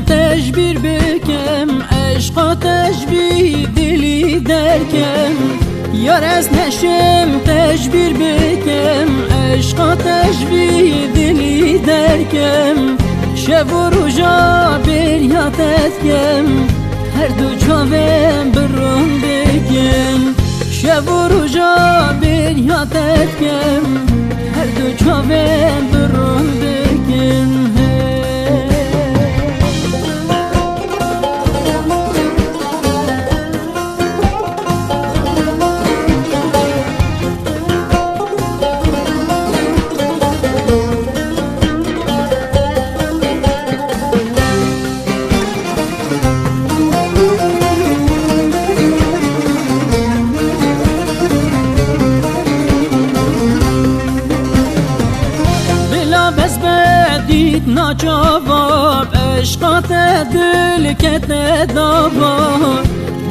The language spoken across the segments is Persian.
تجبیر بکم عشقا تجبیر دلی درکم یار از نشم تجبیر بکم عشقا تجبیر دلی درکم شب و روزا بریاتت کم هر دو جاوم برون بکم شب و روزا بریاتت کم هر دو جاوم برون بکم ناجواب عشقات دل کت دابا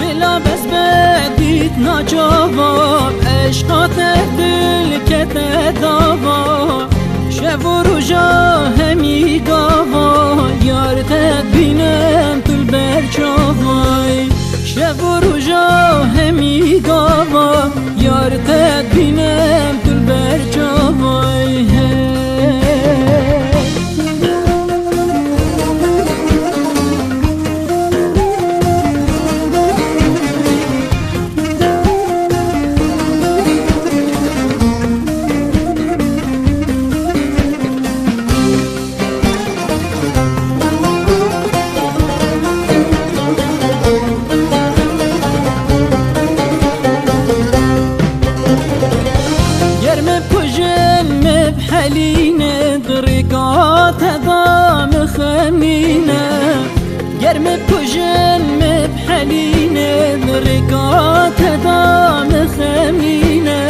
بلا بس بدید ناجواب عشقات دل کت دابا شب و روزا همی گاوا یار تبینم تل برچاوای شب و روزا همی گاوا یار تبینم تل برچاوای حلينا درقات ضام خمينا قرم بوجن مبحلينا درقات ضام خمينا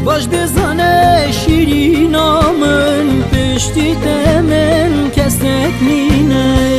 باش بزانا شيرينا من بشتي تمن كستنينا